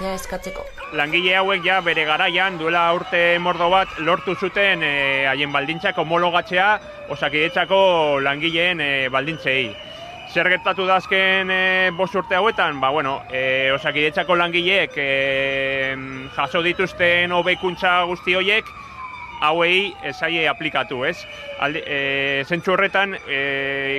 eskatzeko. Langile hauek ja bere garaian duela urte mordo bat lortu zuten haien baldintzak homologatzea Osakidetzako langileen baldintzei. Zer gertatu da azken 5 urte hauetan? Osakidetzako langileek jaso dituzten hobekuntza guzti horiek hauei zaie aplikatu, ez? Zentzu horretan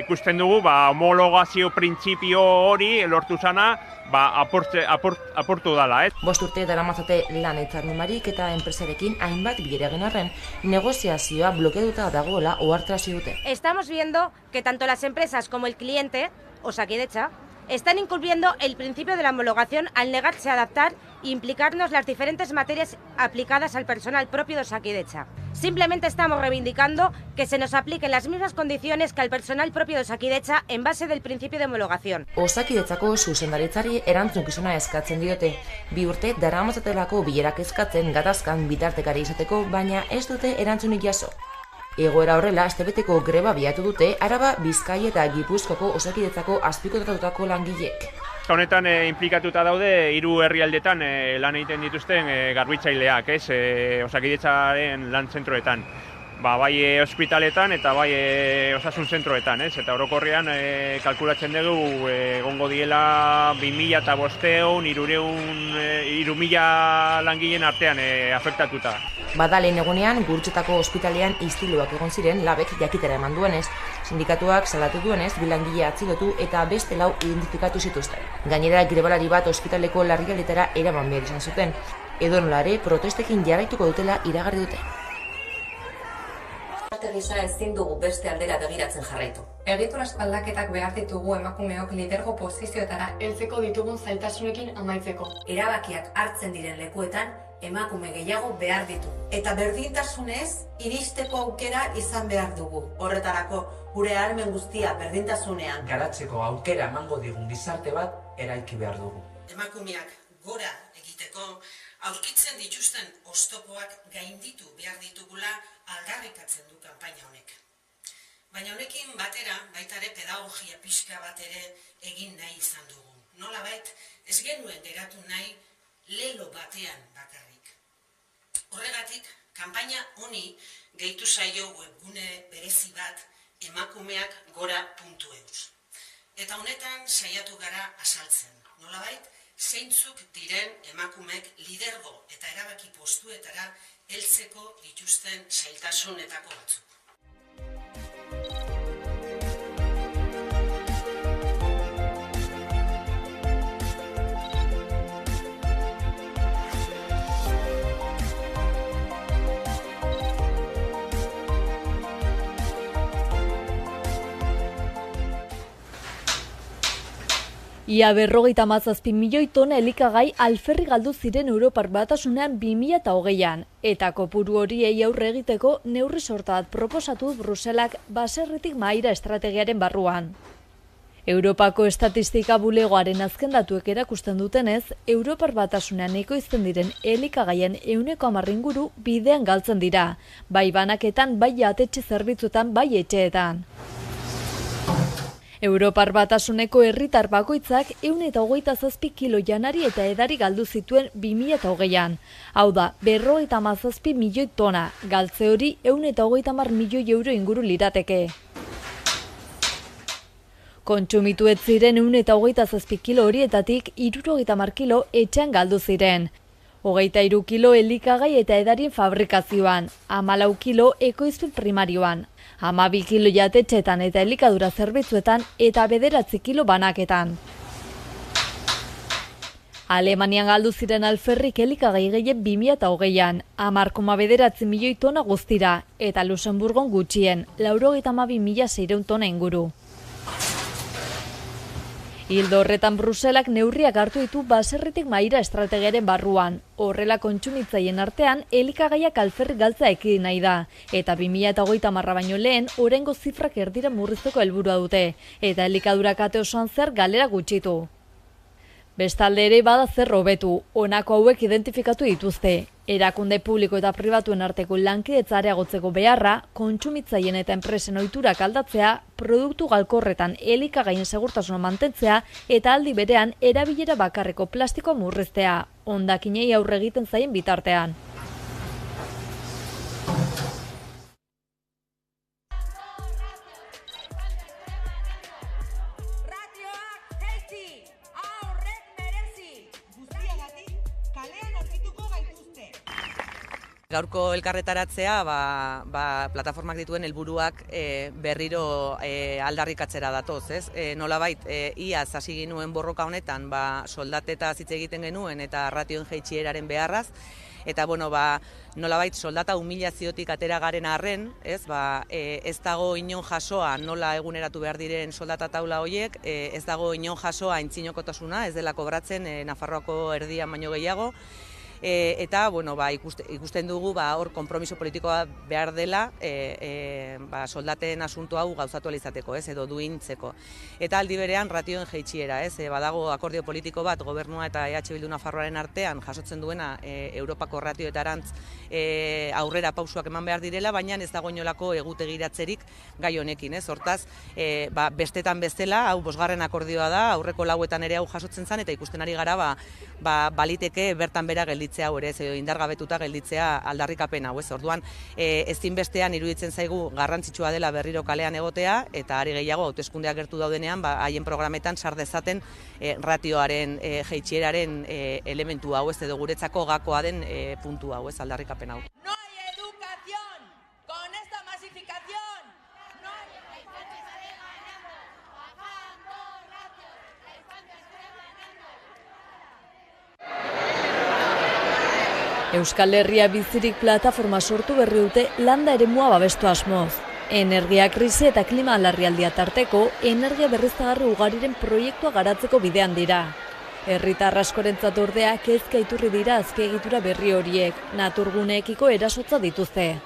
ikusten dugu homologazio printzipio hori lortu zana apurtu dala, ez? 5 urte daramatzate lan hitzarmenbarik eta enpresarekin hainbat bilera egin arren, negoziazioa blokeatuta dagoela ohartarazi dute. Estamos viendo que tanto las empresas como el cliente, Osakidetza, están incumpliendo el principio de la homologación al negarse a adaptar e implicarnos las diferentes materias aplicadas al personal propio de Osakidetza. Simplemente estamos reivindicando que se nos apliquen las mismas condiciones que al personal propio de Osakidetza en base del principio de homologación. Osakidetzako zuzendaritzari erantzukizuna eskatzen diote. 2 urte daramatzatelako bilerak eskatzen gatazkan bitartekari izateko, baina ez dute erantzunik jaso. Egoera horrela, astebeteko greba biatu dute Araba, Bizkaia eta Gipuzkoako Osakidetzako azpikontratutako langileek. Honetan inplikatuta daude 3 herrialdetan lan egiten dituzten garbitzaileak, ez? Osakidetzaren lan zentroetan. Bai ospitaletan eta bai osasun zentroetan, ez? Eta orokorrean kalkulatzen dugu egongo diela 2.500 langileen artean afektatuta. Lehen egunean, Gurutzetako ospitalean istiluak egon ziren labek jakitera eman duenez. Sindikatuak salatu duenez, 2 langile atzilotu eta beste 4 identifikatu zituzten. Gainera, grebalari bat ospitaleko larrialdietara eraman behar izan zuten. Edonola ere, protestekin jarraituko dutela iragarri dute. Gisa ezin dugu beste aldera begiratzen jarraitu. Egiturazko aldaketak behar ditugu emakumeok lidergo posizioetara heltzeko ditugun zailtasunekin amaitzeko. Erabakiak hartzen diren lekuetan emakume gehiago behar ditu. Eta berdintasunez iristeko aukera izan behar dugu. Horretarako gure ahalmen guztia berdintasunean garatzeko aukera emango digun gizarte bat eraiki behar dugu. Emakumeak gora egiteko aurkitzen dituzten oztopoak gainditu behar ditugula aldarrikatzen du kanpaina honek. Baina honekin batera baita ere pedagogia pixka bat ere egin nahi izan dugu. Nolabait ez genuen geratu nahi lelo batean bakarrik. Horregatik, kanpaina honi gehitu zaio webgune berezi bat emakumeakgora.eus. Eta honetan saiatu gara azaltzen. Nolabait, zeintzuk diren emakumeek lidergo eta erabaki postuetara heltzeko dituzten zailtasunetako batzuk. Ia 57 milioi tona elikagai alferrik galdu ziren Europar Batasunean 2020an, eta kopuru horiei aurre egiteko neurri sorta bat proposatu Bruselak baserritik mahaira estrategiaren barruan. Europako estatistika bulegoaren azken datuek erakusten dutenez, Europar Batasunean ekoizten diren elikagaien 10% inguru bidean galtzen dira, bai banaketan, bai jatetxe zerbitzuetan, bai etxeetan. Europar Batasuneko herritar bakoitzak 127 kilo janari eta edari galdu zituen 2020an. Hau da, 57 milioi tona, galtze hori 130 milioi euro inguru lirateke. Kontsumitu ez ziren 127 kilo horietatik 70 kilo etxean galdu ziren. 23 kilo elikagai eta edarien fabrikazioan, 14 kilo ekoizpen primarioan, 12 kilo jatetxetan eta elikadura zerbitzuetan eta 9 kilo banaketan. Alemanian galdu ziren alferrik elikagai gehien 2020an, 10,9 milioi tona guztira, eta Luxemburgon gutxien, 92.600 tona inguru. Hildo horretan Bruselak neurriak hartu ditu baserritik mahaira estrategiaren barruan. Horrela kontsumitzaien artean elikagaiak alferrik galtzea ekidin nahi da. Eta 2030 baino lehen oraingo zifrak erdira murrizteko helburua dute. Eta elikadura kate osoan zer galera gutxitu. Bestalde ere bada zer hobetu, honako hauek identifikatu dituzte. Erakunde publiko eta pribatuen arteko lankidetza areagotzeko beharra, kontsumitzaileen eta enpresen ohiturak aldatzea, produktu galkorretan elikagaien segurtasuna mantentzea eta aldi berean erabilera bakarreko plastikoa murriztea, hondakinei aurre egiten zaien bitartean. Gaurko elkarretaratzea plataformak dituen helburuak berriro aldarrikatzera datoz, ez? Nolabait, iaz hasi ginuen borroka honetan soldatetaz hitz egiten genuen eta ratioen jaitsieraren beharraz, eta nolabait soldata humilaziotik atera garen arren, ez dago inon jasoa nola eguneratu behar diren soldata taula horiek, ez dago inon jasoa aintzinokotasuna, ez dela kobratzen Nafarroako erdian baino gehiago, eta ikusten dugu hor konpromiso politikoa behar dela soldaten asunto hau gauzatu izateko, edo duintzeko. Eta aldi berean ratioen jaitsiera, badago akordio politiko bat gobernua eta EH Bildu Nafarroaren artean jasotzen duena Europako ratioetarantz aurrera pausuak eman behar direla, baina ez dago inolako egutegiratzerik gai honekin. Hortaz, bestetan bezala, hau 5. akordioa da, aurreko lauetan ere hau jasotzen zen, eta ikusten ari gara baliteke bertan bera gelditzea hau ere, edo indargabetuta gelditzea aldarrikapen hau, Orduan, ezinbestean iruditzen zaigu garrantzitsua dela berriro kalean egotea, eta ari gehiago hauteskundeak gertu daudenean, haien programetan sar dezaten ratioaren jaitsieraren elementu hau, edo guretzako gakoa den puntu hau, aldarrikapen hau. Euskal Herria Bizirik plataforma sortu berri dute landa eremua babestu asmoz. Energia krisi eta klima larrialdia tarteko, energia berriztagarri ugariren proiektua garatzeko bidean dira. Herritar askorentzat ordea kezka iturri dira azpiegitura berri horiek, naturguneekiko erasotza dituzte.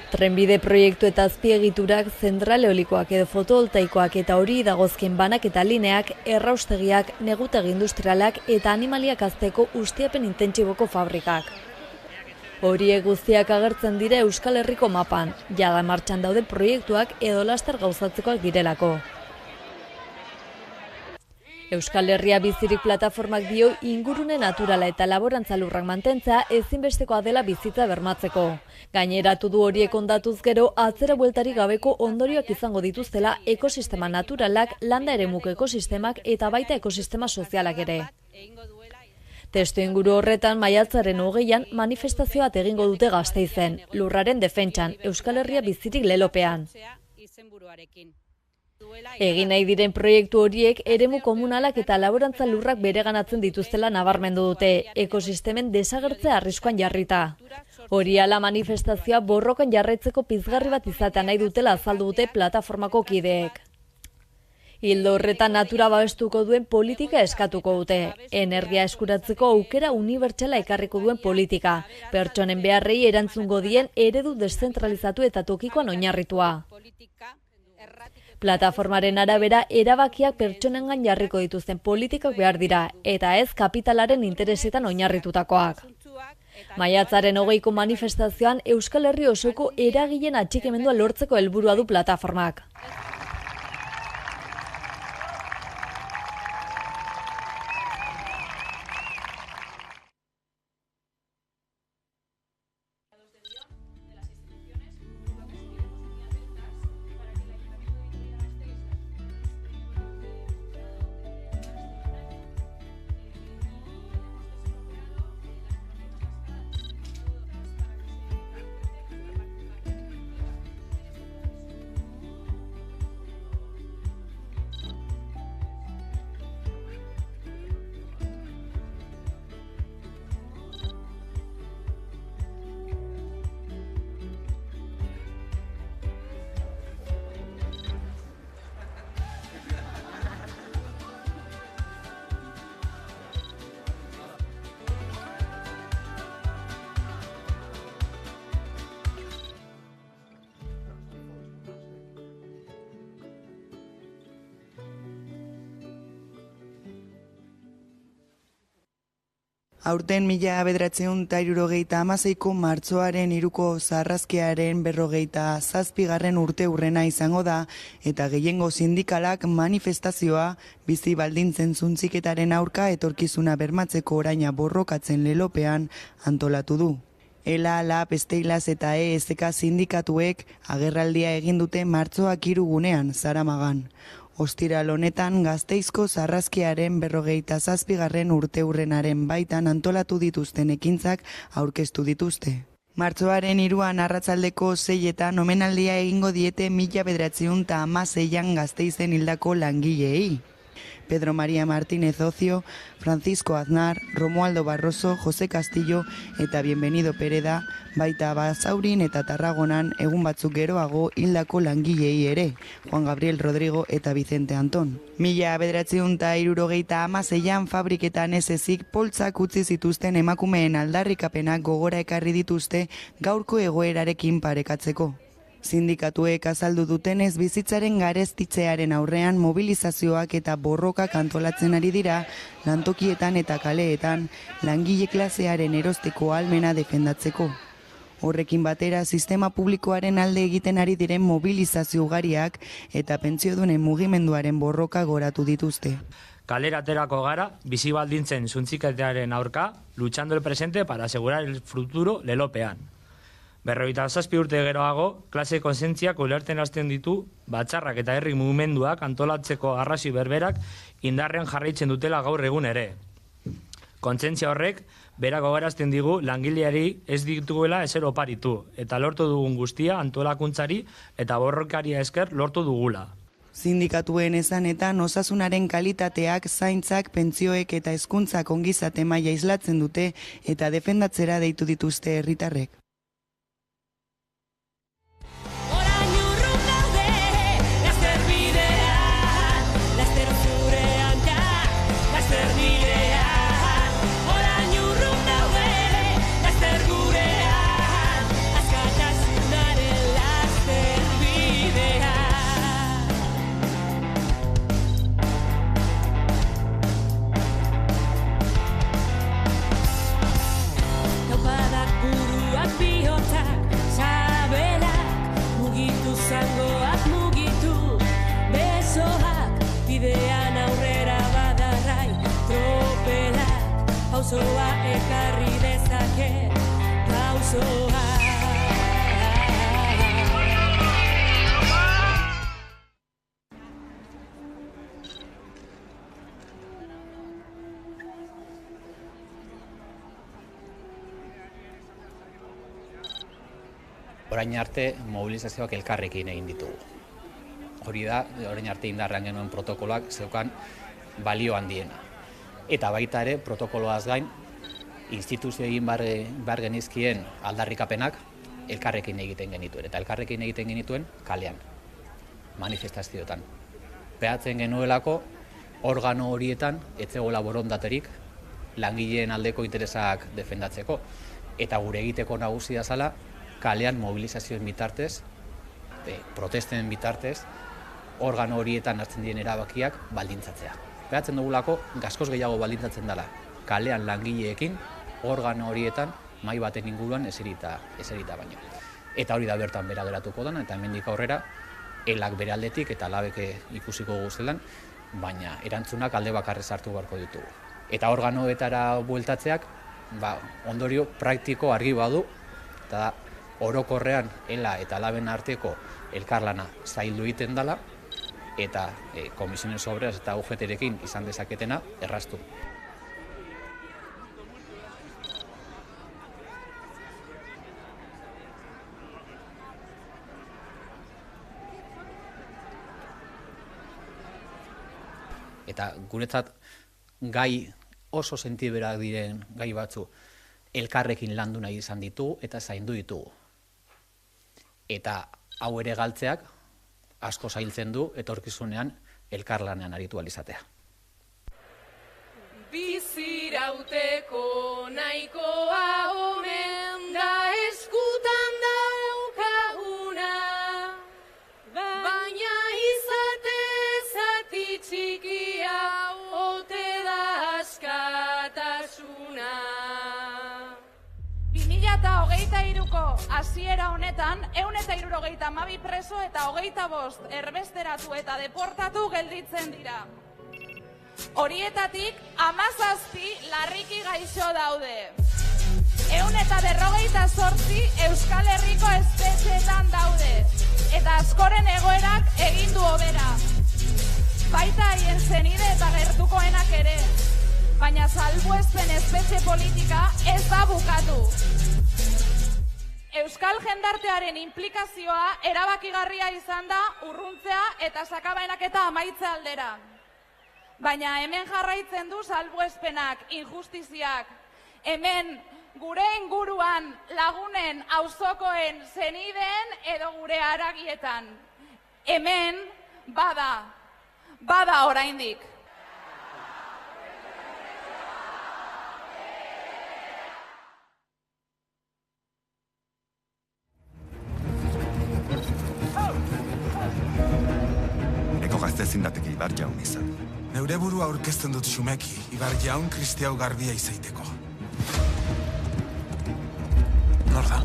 Trenbide proiektu eta azpiegiturak, zentral eolikoak edo fotovoltaikoak eta hori dagozkien banak eta lineak, erraustegiak, negutegi industrialak eta animaliak hazteko ustiapen intentsiboko fabrikak. Horiek guztiak agertzen dira Euskal Herriko mapan, jada martxan daude proiektuak edo laster gauzatzekoak direlako. Euskal Herria Bizirik plataformak dio ingurune naturala eta laborantza lurrak mantentzea ezinbestekoa dela bizitza bermatzeko. Gaineratu du horiek ondatuz gero atzera bueltarik gabeko ondorioak izango dituztela ekosistema naturalak, landa eremuko ekosistemak eta baita ekosistema sozialak ere. Testu inguru horretan maiatzaren 20an manifestazio bat egingo dute Gasteizen, lurraren defentsan, Euskal Herria Bizirik lelopean. Egin nahi diren proiektu horiek eremu komunalak eta laborantza lurrak bereganatzen dituztela nabarmendu dute, ekosistemen desagertzea arriskuan jarrita. Hori ala manifestazioa borrokan jarraitzeko pizgarri bat izatea nahi dutela azaldu dute plataformako kideek. Ildo horretan natura babestuko duen politika eskatuko dute, energia eskuratzeko aukera unibertsala ekarriko duen politika, pertsonen beharrei erantzungo dien eredu deszentralizatu eta tokikoan oinarritua. Plataformaren arabera, erabakiak pertsonengan jarriko dituzten politikak behar dira, eta ez kapitalaren interesetan oinarritutakoak. Maiatzaren 20ko manifestazioan Euskal Herri osoko eragileen atxikimendua lortzeko helburua du plataformak. Aurten 1976ko martxoaren 3ko sarrazkearen 47. urte urrena izango da, eta gehiengo sindikalak manifestazioa bizi baldintzen zuntziketaren aurka etorkizuna bermatzeko oraina borrokatzen lelopean antolatu du. ELA, LAB, Steilas eta ESK sindikatuek agerraldia egin dute martxoak 3 gunean, Zaramagan. Ostiral honetan Gasteizko sarrazkiaren 47. urteurrenaren baitan antolatu dituzten ekintzak aurkeztu dituzte. Martxoaren 3an arratsaldeko 6etan omenaldia egingo diete 1916an Gasteizen hildako langileei. Pedro María Martínez Ocio, Francisco Aznar, Romualdo Barroso, José Castillo eta Bienvenido Pereda, baita Basaurin eta Tarragonan egun batzuk geroago hildako langilei ere, Juan Gabriel Rodrigo eta Vicente Anton. 1976an fabriketan ez ezik poltsak utzi zituzten emakumeen aldarrikapenak gogora ekarri dituzte gaurko egoerarekin parekatzeko. Sindikatuek azaldu dutenez bizitzaren garestitzearen aurrean mobilizazioak eta borrokak antolatzen ari dira, lantokietan eta kaleetan langile klasearen erosteko ahalmena defendatzeko. Horrekin batera, sistema publikoaren alde egiten ari diren mobilizazio ugariak eta pentsiodunen mugimenduaren borroka goratu dituzte. Kalera aterako gara, bizi baldintzen zuntziketearen aurka, luchando el presente para asegurar el futuro lelopean. 57 urte geroago, klase konsentziak ulerten hasten ditu, batzarrak eta herri mugimenduak antolatzeko arrazoi berberak indarrean jarraitzen dutela gaur egun ere. Kontsentzia horrek, berak gogorazten digu langileari ez dituela ezer oparitu, eta lortu dugun guztia antolakuntzari eta borrokaria esker lortu dugula. Sindikatuen esanetan osasunaren kalitateak, zaintzak, pentsioek eta hezkuntzak ongizate maila islatzen dute eta defendatzera deitu dituzte herritarrek. Pausoa ekarri dezake, pausoa. Orain arte mobilizazioak elkarrekin egin ditugu. Hori da, orain arte indarrean genuen protokoloak zeukan balio handiena. Eta baita ere, protokoloaz gain, instituzio egin behar genizkien aldarrikapenak elkarrekin egiten genituen. Eta elkarrekin egiten genituen kalean, manifestazioetan. Behatzen genuelako, organo horietan etzegoela borondaterik langileen aldeko interesak defendatzeko. Eta gure egiteko nagusia zala, kalean mobilizazioen bitartez, protesten bitartez, organo horietan hartzen diren erabakiak baldintzatzea. Behatzen dugulako, gaskoz gehiago baldintzatzen dela, kalean langileekin, organo horietan, mahai baten inguruan eserita baino. Eta hori da bertan bera geratuko dena, eta hemendik aurrera, elak bere aldetik eta labek ikusiko guztelan, baina erantzunak alde bakarrez hartu beharko ditugu. Eta organoetara bueltatzeak, ondorio praktiko argi badu, eta orokorrean ela eta laben arteko elkarlana zaildu egiten dela, eta komisiones obreras eta UGT-rekin izan dezaketena erraztu. Eta guretzat gai oso sentiberak diren gai batzu elkarrekin landu nahi izan ditugu eta zaindu ditugu. Eta hau ere galtzeak asko zailtzen du etorkizunean elkarlanean aritu alizatea. Bizirauteko nahikoa omen da eskutan daukaguna, baina izate zati txikia ote da askatasuna. 2003ko hasiera honetan 172 preso eta 25 erbesteratu eta deportatu gelditzen dira. Horietatik 17 larriki gaixo daude. 158 Euskal Herriko espetxeetan daude, eta askoren egoerak egin du hobera. Baita haien zenide eta gertukoenak ere, baina salbuespen espetxe politika ez da bukatu. Euskal jendartearen implikazioa erabakigarria izan da urruntzea eta sakabanaketa amaitze aldera. Baina hemen jarraitzen du salbuespenak, injustiziak. Hemen gure inguruan lagunen, auzokoen, zenideen edo gure haragietan. Hemen bada oraindik. Eko gazte ezin dateke Ibar Jaun izan. Neure burua aurkezten dut xumeki, Ibar Jaun kristiau garbia izaiteko. Nor da?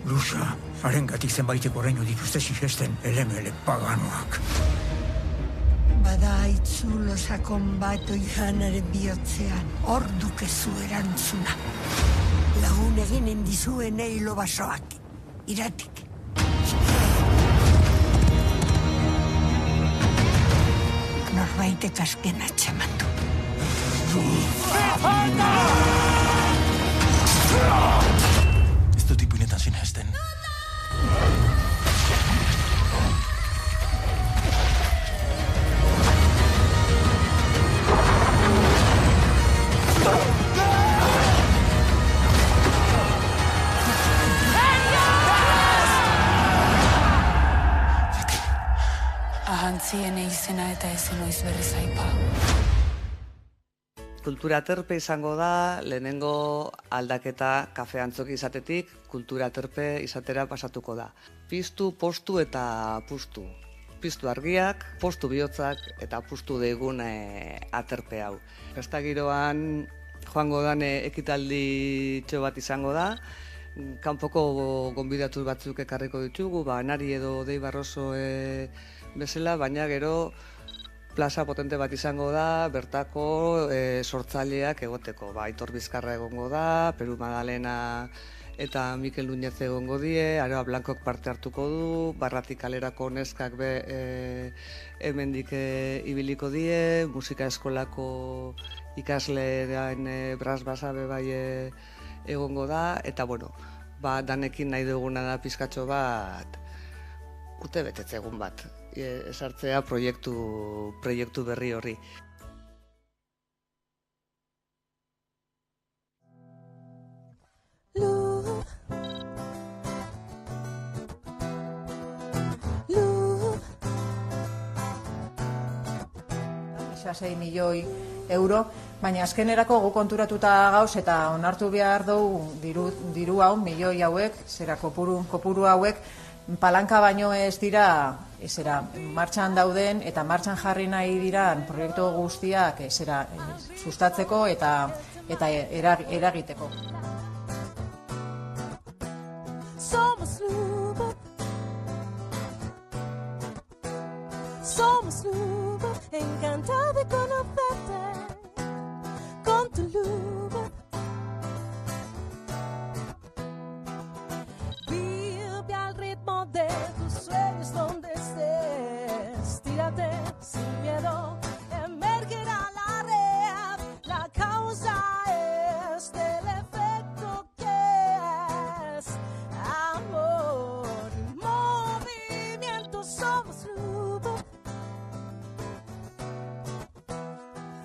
Lusa, harengatik zenbaiteko oraino dituzte sinesten elemele paganoak. Bada aitzulo sakon bat oijanaren bihotzean, hor dukezu erantzuna. Lagun eginen dizuen eilo basoak, iratik. Norbaitek azken atxamatu. Ez dut ipuinetan sinesten. Ahantzien izena eta ezen oiz berriz aipa. Kultura aterpe izango da, lehenengo aldaketa kafe antzoki izatetik, kultura aterpe izatera pasatuko da. Piztu, postu eta pustu. Piztu argiak, postu bihotzak eta pustu deigun aterpe hau. Festa giroan joango dan ekitaldi txo bat izango da, kanpoko gonbidatu batzuk ekarriko ditugu, Nari edo Dei Barroso bezala, baina gero plaza potente bat izango da, bertako sortzaileak egoteko. Aitor Bizkarra egongo da, Peru Madalena eta Mikel Nuñez egongo die, Aroa Blankok parte hartuko du, Barratik kalerako neskak hemendik ibiliko die, musika eskolako ikaslean Bras Basabe bai egongo da, eta bueno, danekin nahi duguna da pizkatxo bat, urte betetze egun bat, esartzea proiektu berri horri. Isa 6 milioi euro, baina azkenerako gu konturatuta gauz eta onartu behar dugu diru hau, milioi hauek, zera kopuru hauek, palanka baino ez dira martxan dauden eta martxan jarri nahi diran proiektu guztiak sustatzeko eta eragiteko. Somos Luba, somos Luba, encantada de conocerte con tu Luba. Vive al ritmo de tus sueños donde estés, tírate sin miedo, emergerá la red, la causa es del efecto que es amor, movimiento, somos Luba,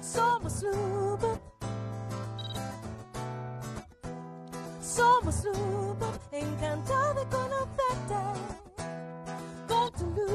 somos Luba, somos Luba, encantada de conocerte con tu luz.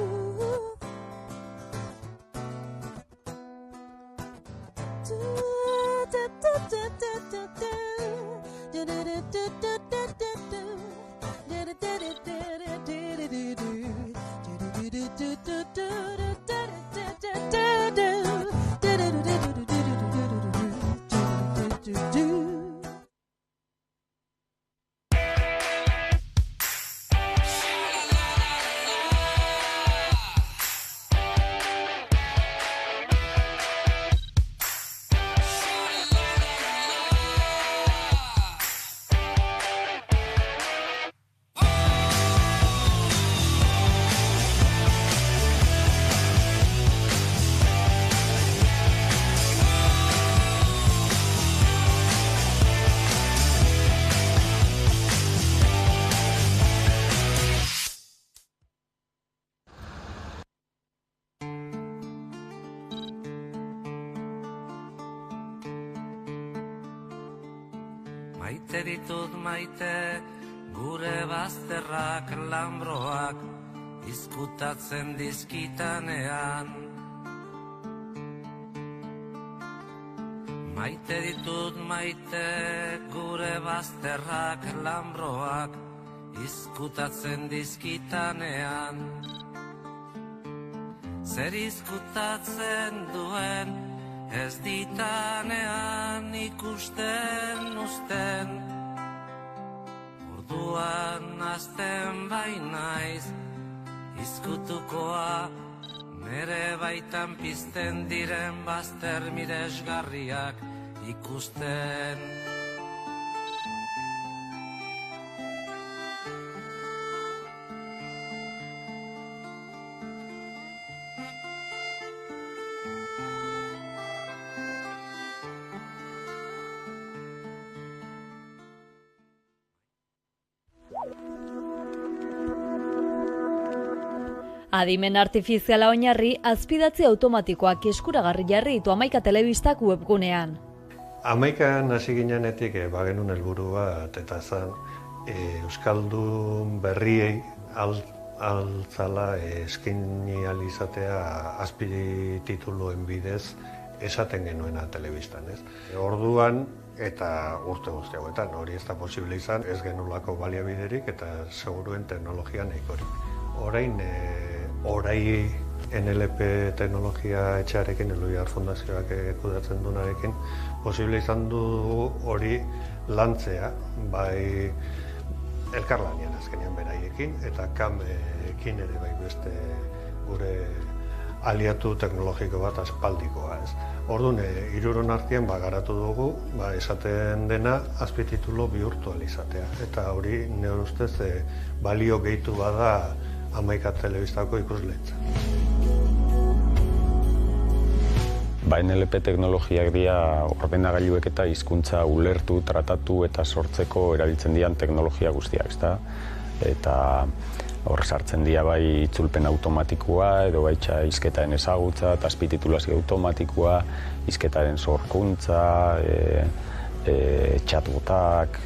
Maite ditut maite, gure bazterrak lambroak izkutatzen dizkitanean. Maite ditut maite, gure bazterrak lambroak izkutatzen dizkitanean. Zer izkutatzen duen, ez ditanean ikusten uzten. Orduan azten bainaiz, izkutukoa, nere baitan pizten diren bazter miresgarriak ikusten. Adimen artifiziala oinarri, azpidatze automatikoak eskuragarri jarri ditu Hamaika Telebistak webgunean. Hamaikan hasi ginenetik bagenun helburu bat, eta zan euskaldun berriei altzala eskaini ahal izatea azpitituluen bidez esaten genuena telebistan, ez? Orduan eta urte guzti hauetan, hori ez da posible izan, ez genulako baliabiderik eta seguruen teknologia nahikorik. Orai NLP teknologia etxearekin, Eluiar Fundazioak kudeatzen duenarekin, posible izan du hori lantzea, bai elkarlanean azkenean beraiekin, eta kamekin ere bai beste gure aliatu teknologiko bat aspaldikoa, ez. Orduan, hiruron artean garatu dugu, esaten dena azpititulu bihurtu ahal izatea, eta hori nire ustez balio gehitu bada Hamaika Telebistako ikusleitza. NLP teknologiak dira ordenagailuek eta hizkuntza ulertu, tratatu eta sortzeko erabiltzen dian teknologia guztiak, ezta? Eta hor sartzen dira bai itzulpen automatikoa, edo baita hizketaren ezagutza, eta azpititulazio automatikoa, hizketaren sorkuntza, chatbotak,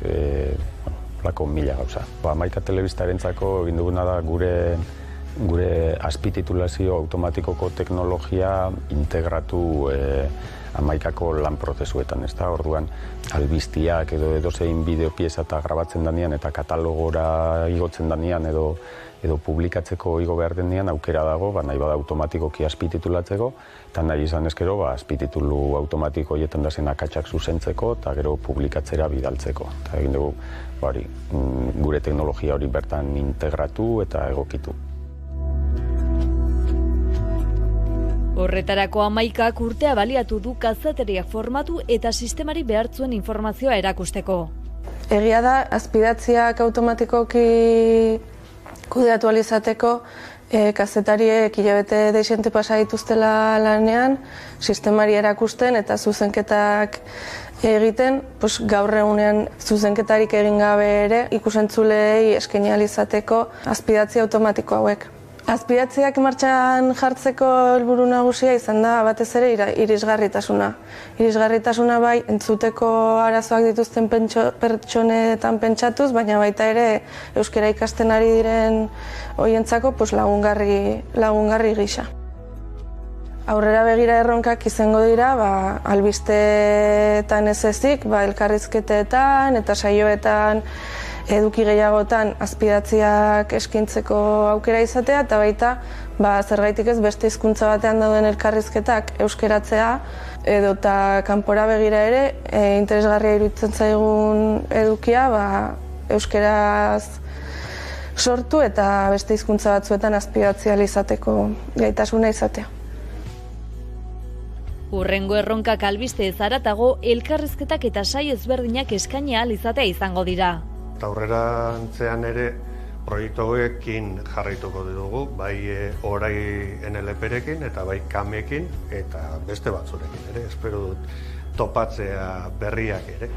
lako mila gauza. Hamaika Telebistarentzako egin duguna da gure azpititulazio automatikoko teknologia integratu Hamaikako lan prozesuetan, ezta? Orduan albiztiak edo edozein bideopieza eta grabatzen danean eta katalogora igotzen danean edo publikatzeko igo behar denean aukera dago, nahi bada automatikoki azpititulatzeko, eta nahi izan ezkero azpititulu automatiko horietan dazen akatsak zuzentzeko eta gero publikatzera bidaltzeko. Eta egin dugu gure teknologia hori bertan integratu eta egokitu. Horretarako Hamaikak urtea baliatu du kazeteriak formatu eta sistemari behartzuen informazioa erakusteko. Egia da, azpidatziak automatikoki kudeatu ahal izateko, kazetariek hilabete deixente pasa dituztela lanean, sistemari erakusten eta zuzenketak egiten, gaur egunean zuzenketarik egin gabe ere ikusentzulei eskaini ahal izateko azpidatzi automatiko hauek. Azpidatziak martxan jartzeko helburu nagusia izan da batez ere irisgarritasuna. Irisgarritasuna bai entzuteko arazoak dituzten pertsonetan pentsatuz, baina baita ere euskara ikasten ari diren hoientzako lagungarri gisa. Aurrera begira erronkak izango dira, albisteetan ez ezik, elkarrizketetan eta saioetan eduki gehiagotan azpidatziak eskintzeko aukera izatea, eta baita zergaitik ez beste hizkuntza batean dauden elkarrizketak euskeratzea, edota kanpora begira ere interesgarria iruditzen zaigun edukia euskeraz sortu eta beste hizkuntza batzuetan azpidatzia izateko gaitasuna izatea. Hurrengo erronkak albiste zaratago elkarrizketak eta saio ezberdinak eskaini ahal izatea izango dira. Eta aurrerantzean ere proiektu hauekin jarraituko dugu, bai orai NLP-rekin eta bai kamekin eta beste batzurekin ere, espero dut topatzea berriak ere.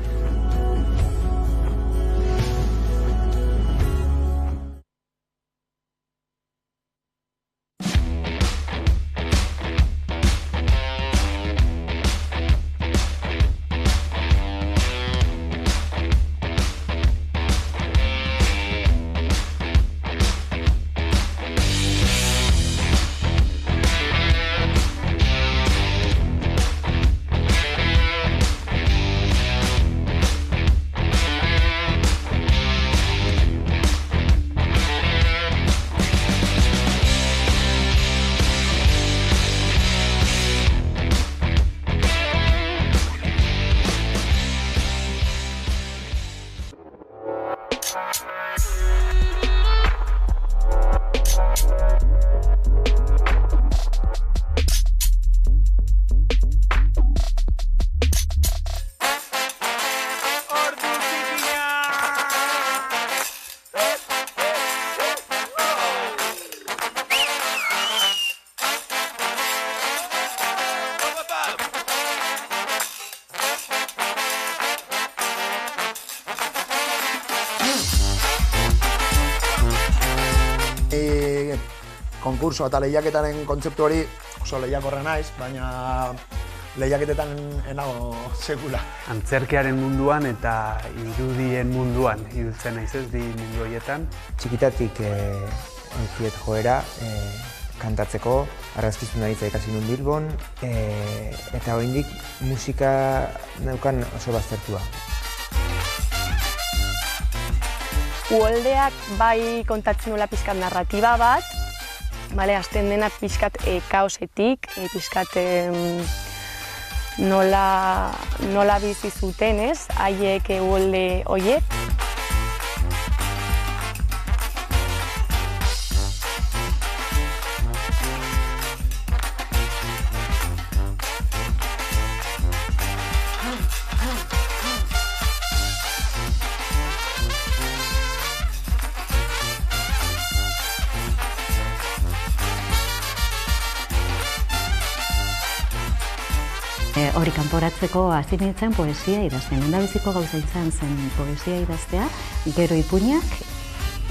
konkurso eta lehiaketaren kontzeptu hori oso lehiakorra naiz, baina lehiaketetan enago sekula. Antzerkiaren munduan eta irudien munduan ibiltzen naiz ez, bi mundu horietan. Txikitatik entziet joera, kantatzeko, argazkizuna hitza ikasi nun Bilbon, eta oraindik musika neukan oso baztertua. Uholdeak bai kontatzen duela pixkat narratiba bat, hasten dena pixkat kaosetik, pixkat nola bizi zuten, ez, haiek uholde horiek. Hori kanporatzeko hasi nintzen poesia idazten. Lehendabiziko gauza izan zen poesia idaztea, gero ipuinak.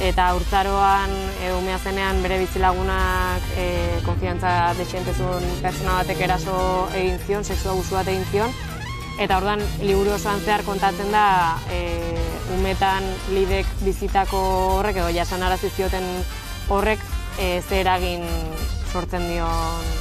Eta urtzaroan, umea zenean bere bizilagunak konfiantza desientezun pertsona batek eraso egin zion, sexu abusu bat egin zion. Eta orduan, liburu osoan zehar kontatzen da umetan lidek bizitako horrek, edo jasanarazi zioten horrek ze eragin sortzen dion.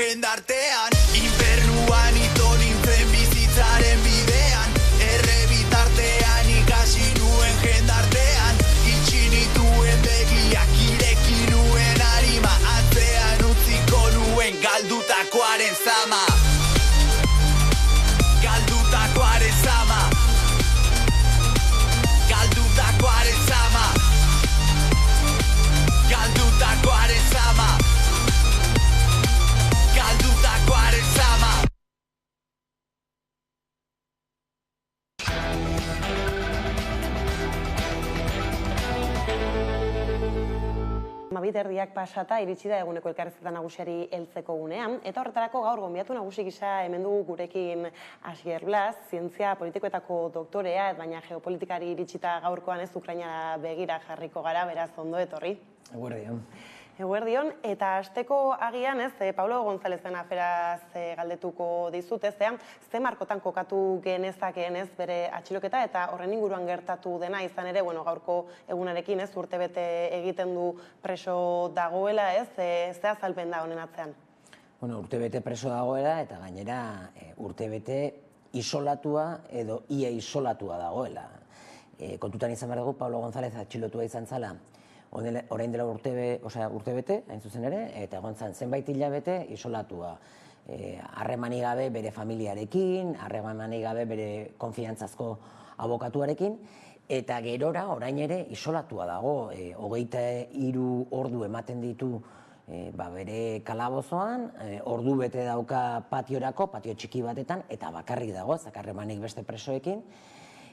Jendartean, infernuan ito nintzen bizitzaren bidean, errebitartean ikasi nuen jendartean, itxi nituen begiak ireki nuen arima, atzean utziko nuen galdutakoaren zama. Galdutakoaren zama. Galdutakoaren zama. Galdutakoaren zama. Galdutakoaren zama. Mabiterdiak pasata iritsi da eguneko elkarrizketa nagusiari heltzeko gunean, eta horretarako gaur gonbidatu nagusi gisa hemen dugu gurekin Asier Blas, zientzia politikoetako doktorea, baina geopolitikari iritsita gaurkoan ez Ukrainara begira jarriko gara, beraz ondo etorri. Eguerdion. Eguerdion, eta hasteko agian ez, Paulo Gonzalezen aferaz galdetuko dizut, ez, ze markotan kokatu genezakeen ez bere atxiloketa eta horren inguruan gertatu dena izan ere, gaurko egunarekin ez, urtebete egiten du preso dagoela ez, ze azalpen da honen atzean? Urtebete preso dagoela eta gainera urtebete isolatua edo ia isolatua dagoela. Kontutan izan behar dugu, Paulo González atxilotua izan zala, orain dela urtebete, hain zuzen ere, eta egon zen zenbait hilabete isolatua. Harremanik gabe bere familiarekin, harremanik gabe bere konfiantzazko abokatuarekin, eta gerora orain ere isolatua dago, 23 ordu ematen ditu bere kalabozoan, ordu bete dauka patiorako, patio txiki batetan, eta bakarrik dago, zakarremanik beste presoekin,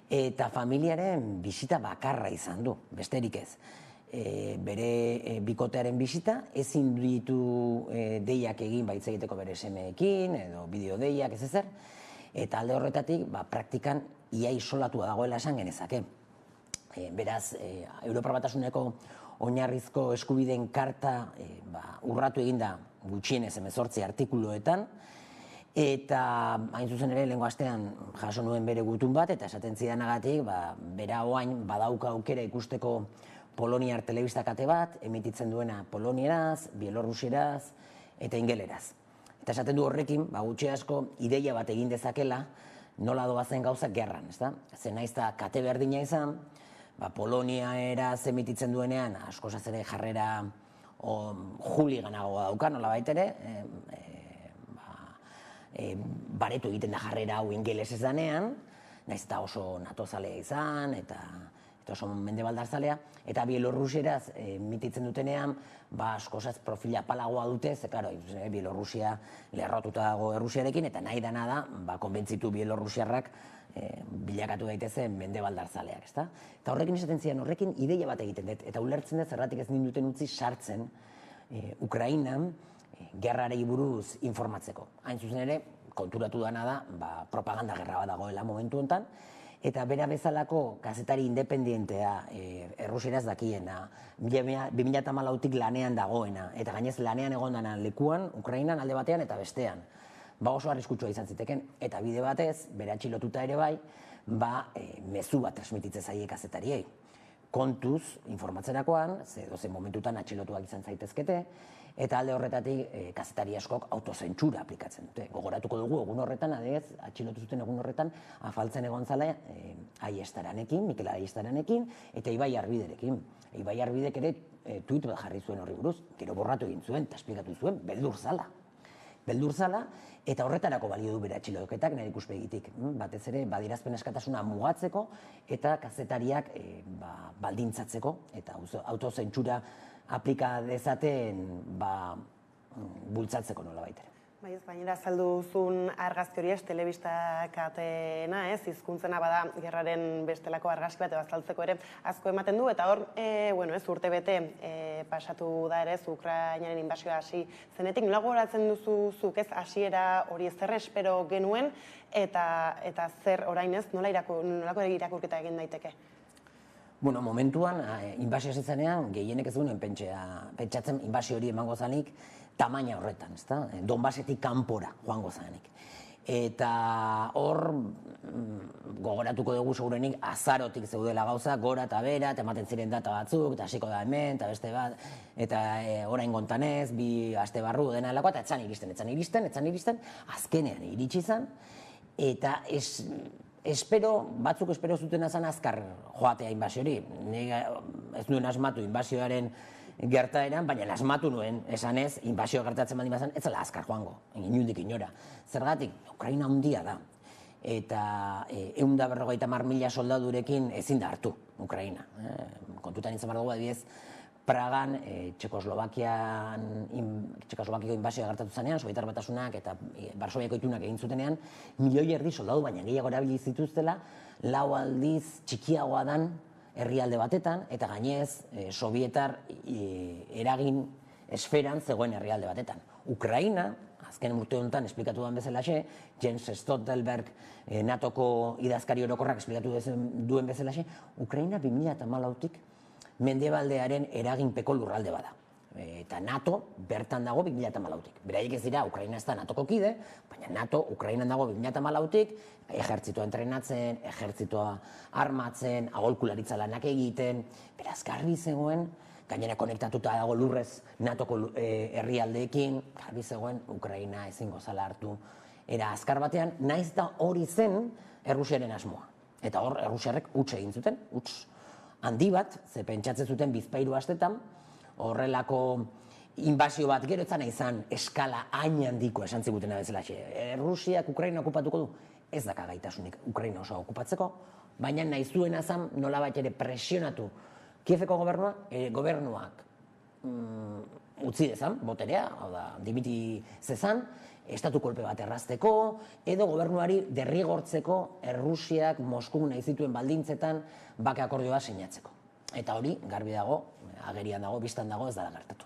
eta familiaren bisita bakarra izan du, besterik ez. Bere bikotearen bisita, ezin ditu deiak egin baitz egiteko bere semeekin, edo bideo deiak ez ezer, eta alde horretatik praktikan ia isolatua dagoela esan genezake. Beraz, Europar Batasuneko oinarrizko eskubideen karta urratu eginda gutxienez 18 artikuluetan, eta hain zuzen ere lehengo astean jaso nuen bere gutun bat, eta esaten zidanagatik, bera oain badauka aukera ikusteko poloniar telebista kate bat, emititzen duena polonieraz, bielorrusieraz eta ingeleraz. Eta esaten du horrekin, gutxi asko ideia bat egin dezakela, nola doazen gauzak gerran, ezta? Zer naiz da kate berdina izan, Polonieraz emititzen duenean, askozaz ere jarrera juliganagoa dauka, nola baitere, baretu egiten da jarrera hau ingelesez danean, naiz eta oso natozalea izan, eta oso mendebaldarzalea, eta bielorrusieraz emititzen dutenean, askozaz profila apalagoa dute, ze, karo, Bielorrusia lerrotuta dago Errusiarekin, eta nahi dana da, konbentzitu bielorrusiarrak bilakatu daitezen mendebaldarzaleak, ezta? Eta horrekin esaten zian, horrekin ideia bat egiten dut, eta ulertzen dut zerratik ez ninduten utzi sartzen Ukrainan gerrarei buruz informatzeko. Hain zuzen ere, konturatu dana da, propaganda gerra bat dagoela momentu honetan, eta bera bezalako kazetari independientea, errusieraz dakiena, 2014tik lanean dagoena, eta gainez lanean egondana lekuan, Ukrainan alde batean eta bestean. Oso arriskutsua izan ziteken, eta bide batez, bere atxilotuta ere bai, mezu bat transmititze zaie kazetariei. Kontuz, informatzerakoan, ze dozen momentutan atxilotuak izan zaitezkete, eta alde horretatik kazetari askok autozentsura aplikatzen dute. Gogoratuko dugu, egun horretan, adez, atxilotu zuten egun horretan, afaltzen egon zala Aiestaranekin, Mikel Aiestaranekin, eta Ibai Arbiderekin. Ibai Arbidek ere tuit bat jarri zuen horri buruz, gero borratu egin zuen, eta esplikatu zuen, beldur zala, eta horretarako balio du bere atxiloketak nire ikuspegitik. Batez ere, badirazpen askatasuna mugatzeko eta kazetariak baldintzatzeko eta autozentsura aplika dezaten bultzatzeko nola baitere. Ez gainera azalduzun argazki hori telebista katena, hizkuntzena bada gerraren bestelako argazki bat azaltzeko ere asko ematen du, eta hor, urte bete pasatu da ere, Ukrainaren inbasioa hasi zenetik, nola gogoratzen duzu zuk ez hasiera hori zer espero genuen, eta zer orain ez, nolako irakurketa egin daiteke? Momentuan, inbasio zitzenean, gehienek ez duen pentsatzen inbasio hori emango zanik tamaina horretan, ezta? Donbasetik kanpora joango zanik. Eta hor, gogoratuko dugu segurenik azarotik zeudela gauza, gora eta bera, eta ematen ziren data batzuk, eta hasiko da hemen, eta beste bat, eta orain gontanez, 2 aste barru dena helakoa, eta etzan iristen, azkenean iritsi izan, eta batzuk espero zuten azan azkar joatea inbasio hori. Ez nuen asmatu inbasioaren gertaeran, baina asmatu nuen, esanez, inbasioa gertatzen baldin bazan, ez zela azkar joango, inundik inora. Zergatik, Ukraina handia da, eta 150.000 soldadurekin ezin da hartu Ukraina. Kontutan izan behar dugu, adibidez, Pragan, Txekoslovakiako inbasioa gertatu zanean, Sobietar Batasunak eta Varsoviako itunak egin zutenean, 1,5 milioi soldadu, baina gehiago erabili zituztela, 4 aldiz txikiagoa dan herrialde batetan, eta gainez, Sobietar eragin esferan zegoen herrialde batetan. Ukraina, azken urte honetan esplikatu duen bezalaxe, Jens Stoltenberg, NATOko idazkari orokorrak esplikatu duen bezalaxe, Ukraina 2014tik mendebaldearen eraginpeko lurralde bada. Eta NATO bertan dago 2014tik. Beraiek ez dira, Ukraina ez da NATOko kide, baina NATO Ukrainan dago 2014tik, ejertzitoa entrenatzen, ejertzitoa armatzen, agolkularitza lanak egiten, beraz garbi zegoen, gainera konektatuta dago lurrez NATOko herrialdeekin, garbi zegoen Ukraina ezingo zala hartu era azkar batean, naiz da hori zen Errusiaren asmoa. Eta hor, Errusiarrek huts egin zuten, huts handi bat, ze pentsatzen zuten 2 astetan, horrelako inbasio bat gero etzana izan eskala hain handiko esan zigutena bezala. Errusiak Ukraina okupatuko du, ez daka gaitasunik Ukraina osoa okupatzeko, baina nahi zuena zan nolabait ere presionatu Kieveko gobernuak utzi dezan, boterea, hau da, dimiti zezan, estatu kolpe bat errazteko, edo gobernuari derrigortzeko Errusiak Moskun nahi zituen baldintzetan bake akordioa sinatzeko. Eta hori, garbi dago, agerian dago, bistan dago, ez dela gertatu.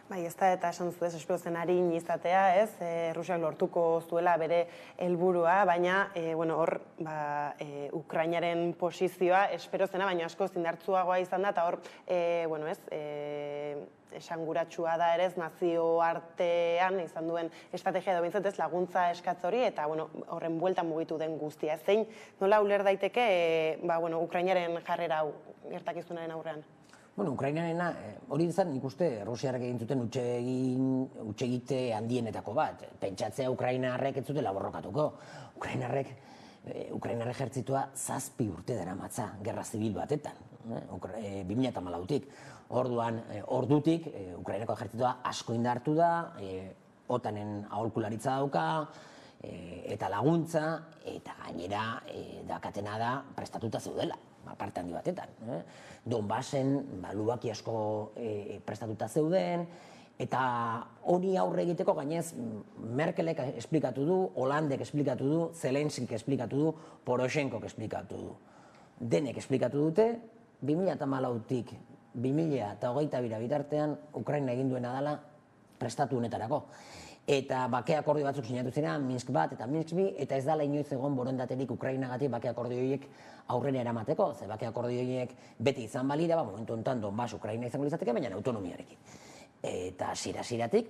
Bai, ez da eta esan zuez, espero zen harin izatea, ez? Rusiak lortuko zuela bere helburua, baina hor Ukrainaren posizioa espero zena, baina asko zindartzuagoa izan da, eta hor, esanguratsua da ere, nazio artean izan duen estrategia edo bintzat ez laguntza eskatz hori, eta horren bueltan mugitu den guztia. Zein, nola uler daiteke Ukrainaren jarrera hau gertakizunaren aurrean? Ukrainarena, hori izan nik uste Rusiarrek egin zuten hutsegite handienetako bat. Pentsatzea Ukrainarrek ez zutela borrokatuko. Ukrainar ejertzitua 7 urte daramatza gerra zibil batetan, 2014tik. Ordutik, Ukrainako ejertzitua asko indartu da, OTAN-en aholkularitza dauka, eta laguntza, eta gainera dakatena da prestatuta zeudela. Parte handi batetan. Donbasen lubaki asko prestatuta zeuden, eta hori aurre egiteko gainez Merkelek esplikatu du, Holandek esplikatu du, Zelenskik esplikatu du, Poroshenkok esplikatu du. Denek esplikatu dute, 2014tik 2022 bitartean Ukraina egin duena dela prestatu honetarako. Eta bake akordio batzuk sinatu ziren, Minsk 1 eta Minsk 2, eta ez dela inoiz egon borondaterik Ukrainagatik bake akordio horiek aurrera eramateko. Ze bake akordio horiek beti izan balira, momentu honetan Donbas Ukraina izango litzateke, baina autonomiarekin. Eta hasieratik,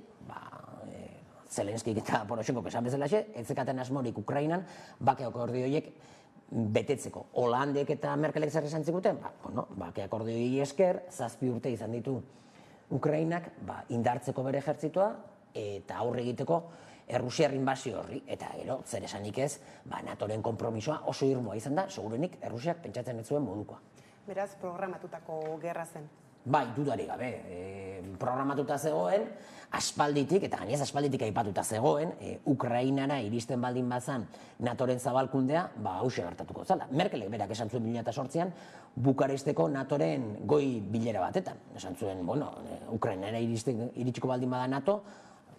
Zelenskik eta Poroshenkok esan bezalaxe, ez zekaten asmorik Ukrainan bake akordio horiek betetzeko. Holandek eta Merkelek zer esan ziguten, bake akordio horiek esker, 7 urte izan ditu Ukrainak indartzeko bere ejertzitua, eta aurre egiteko Errusiar inbasio horri, eta gero, zer esanik ez, NATOren konpromisoa oso irmoa izan da, segurenik Errusiak pentsatzen ez zuen modukoa. Beraz, programatutako gerra zen. Bai, dudarik gabe, programatuta zegoen, aspalditik, eta gainez aspalditik aipatuta zegoen, Ukrainara iristen baldin bazan NATOren zabalkundea, hauxe gertatuko zala. Merkelek berak esan zuen 2008an, Bukaresteko NATOren goi bilera batetan. Esan zuen, Ukrainara iritsiko baldin bada NATO,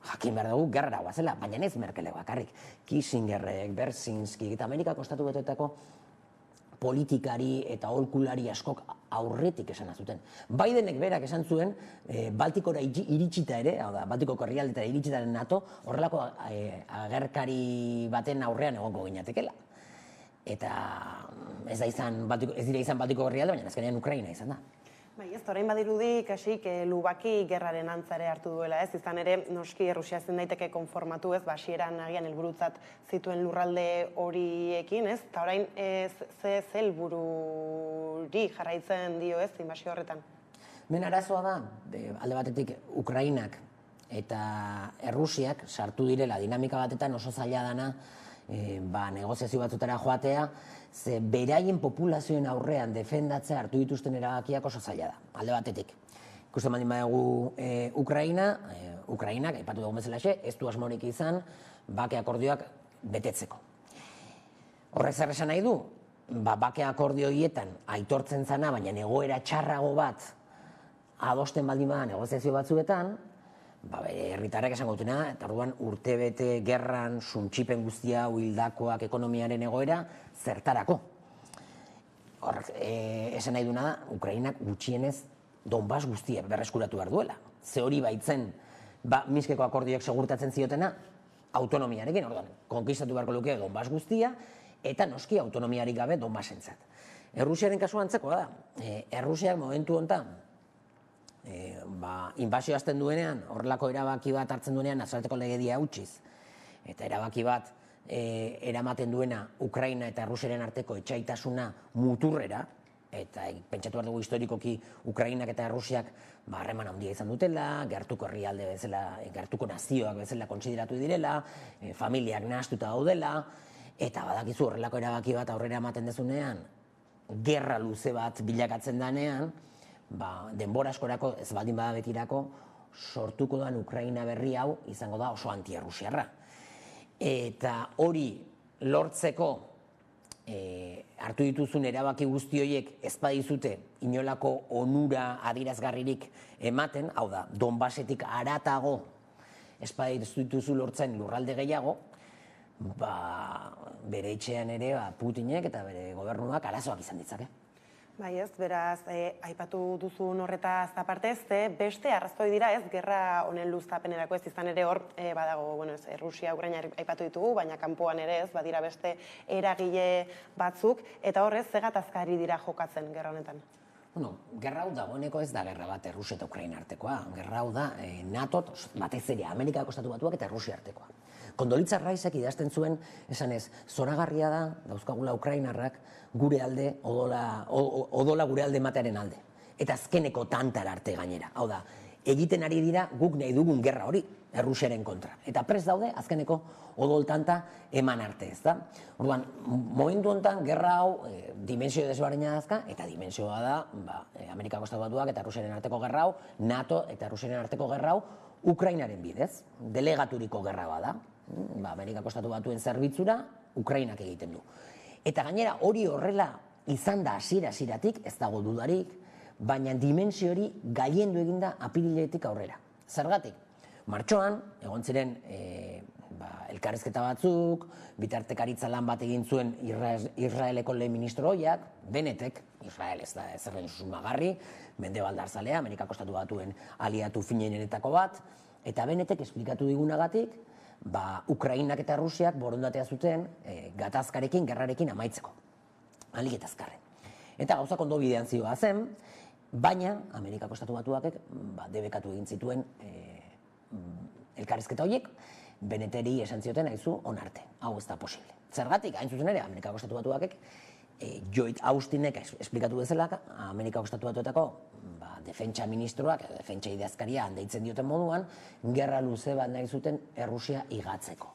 jakin behar dugu gerrara guazela, baina ez Merkelek bakarrik. Kissingerrek, Berzinskik eta Amerikako estatu batuetako politikari eta aholkulari askok aurretik esan zuten. Bidenek berak esan zuen, Baltikora iritsita ere, Baltikoko herrialdetara iritsitaren NATO, horrelako agerkari baten aurrean egongo ginatekela. Eta ez dira izan Baltiko herrialde, baina azkenean Ukraina izan da. Bai, ez, orain badirudi kasik lubaki gerraren antzare hartu duela, ez? Izan ere, noski Errusia zen daiteke konformatu, ez? Hasieran agian helburutzat zituen lurralde horiekin, ez? Eta orain ze helbururi jarraitzen dio, ez? Inbasio horretan. Arazoa da, alde batetik Ukrainak eta Errusiak sartu direla dinamika batetan oso zaila dana negoziazio batzutara joatea, ze beraien populazioen aurrean defendatzea hartu dituzten erabakiak oso zaila da, alde batetik. Ikusten baldin badugu Ukrainak, aipatu dugun bezalaxe, ez du asmorik izan bake akordioak betetzeko. Horrek zer esan nahi du? Bake akordio horietan aitortzen zana, baina egoera txarrago bat adosten baldin bada negoziazio batzuetan, herritarrek esango dutena, eta orduan urtebete gerran suntsipen guztia, hildakoak, ekonomiaren egoera, zertarako. Horrek, esan nahi duna da, Ukrainak gutxienez Donbas guztia berreskuratu behar duela. Ze hori baitzen, Minskeko akordioak segurtatzen ziotena, autonomiarekin, orduan, konkistatu beharko luke Donbas guztia, eta noski autonomiarik gabe Donbasentzat. Errusiaren kasua antzekoa da. Errusiak momentu honetan, inbasio hasten duenean, horrelako erabaki bat hartzen duenean, nazioarteko legedia hautsiz, eta erabaki bat eramaten duena Ukraina eta Errusiaren arteko etsaitasuna muturrera, eta pentsatu behar dugu historikoki Ukrainak eta Errusiak harreman handia izan dutela, gertuko herrialde bezala, gertuko nazioak bezala kontsideratu direla, familiak nahastuta daudela, eta badakizu horrelako erabaki bat aurrera ematen dezunean, gerra luze bat bilakatzen danean, denbora askorako, ez baldin bada betirako, sortuko da Ukraina berri hau izango da oso anti-errusiarra. Eta hori lortzeko hartu dituzun erabaki guzti horiek ez badizute inolako onura adierazgarririk ematen, hau da, Donbasetik haratago ez badituzu lortzen lurralde gehiago, bere etxean ere Putinek eta bere gobernuak arazoak izan ditzake. Bai ez, beraz, aipatu duzun horretaz aparte beste arrazoi dira ez, gerra honen luzapenerako ez izan ere hor, badago, bueno, ez, Rusia, Ukraina aipatu ditugu, baina kanpoan ere ez, badira beste eragile batzuk, eta horrez, ze gatazkari dira jokatzen gerra honetan? Bueno, gerra hau dagoeneko ez da gerra bat Rusia eta Ukraina artekoa. Gerra hau da NATO, batez ere Amerikako Estatu Batuak eta Rusia artekoa. Kondolitza Raisek idazten zuen, esanez, zoragarria da, dauzkagula Ukrainarrak, gure alde, odola gure alde ematearen alde. Eta azkeneko tantara arte gainera. Hau da, egiten ari dira guk nahi dugun gerra hori, Rusiaren kontra. Eta prest daude, azkeneko odol tanta eman arte, ez da? Orduan, momentu honetan, gerra hau dimensio desberdina dazka, eta dimensioa da, Amerikako Estatu Batuak eta Rusiaren arteko gerra hau, NATO eta Rusiaren arteko gerra hau, Ukrainaren bidez, delegaturiko gerra bada. Amerikako Estatu Batuen zerbitzura, Ukrainak egiten du. Eta gainera hori horrela izan da hasiera-hasieratik, ez dago dudarik, baina dimensio hori gailendu eginda apiriletik aurrera. Zergatik? Martxoan, egon ziren elkarrizketa batzuk, bitartekaritza lan bat egin zuen Israeleko lehen ministro ohiak, Bennetek, Israel ez da ezerren susmagarri, mendebaldarzalea, Amerikako Estatu Batuen aliatu finenetako bat, eta Bennetek esplikatu digunagatik, Ukrainak eta Rusiak borondatea zuten gatazkarekin, gerrarekin amaitzeko. Ahalik eta azkarren. Eta gauzak ondo bidean zioa zen, baina Amerikako Estatu Batuak debekatu egin zituen elkarrizketa horiek, Benneteri esan zioten haizu onarte, hau ez da posible. Zergatik, hain zuzen ere, Amerikako Estatu Batuak Lloyd Austinek esplikatu bezala, Amerikako Estatu Batuetako defentsa ministroak, defentsa idazkaria handeitzen dioten moduan, gerra luze bat nahi zuten Errusia igatzeko.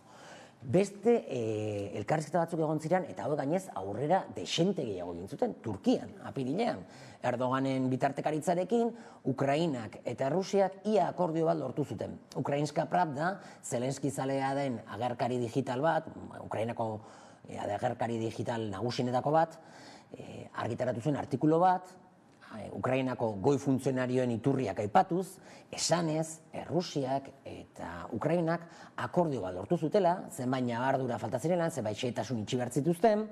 Beste elkarrizketa batzuk egon ziren, eta hau gainez aurrera desente gehiago egin zuten, Turkian, apirilean. Erdoganen bitartekaritzarekin, Ukrainak eta Errusiak ia akordio bat lortu zuten. Ukrainska Pravda, Zelenski zalea den agerkari digital bat, Ukrainako agerkari digital nagusienetako bat, argitaratu zuen artikulu bat, Ukrainako goi funtzionarioen iturriak aipatuz, esanez, Errusiak eta Ukrainak akordio bat lortu zutela, zenbait ñabardura falta zirela, zenbait xehetasun itxi behar zituzten,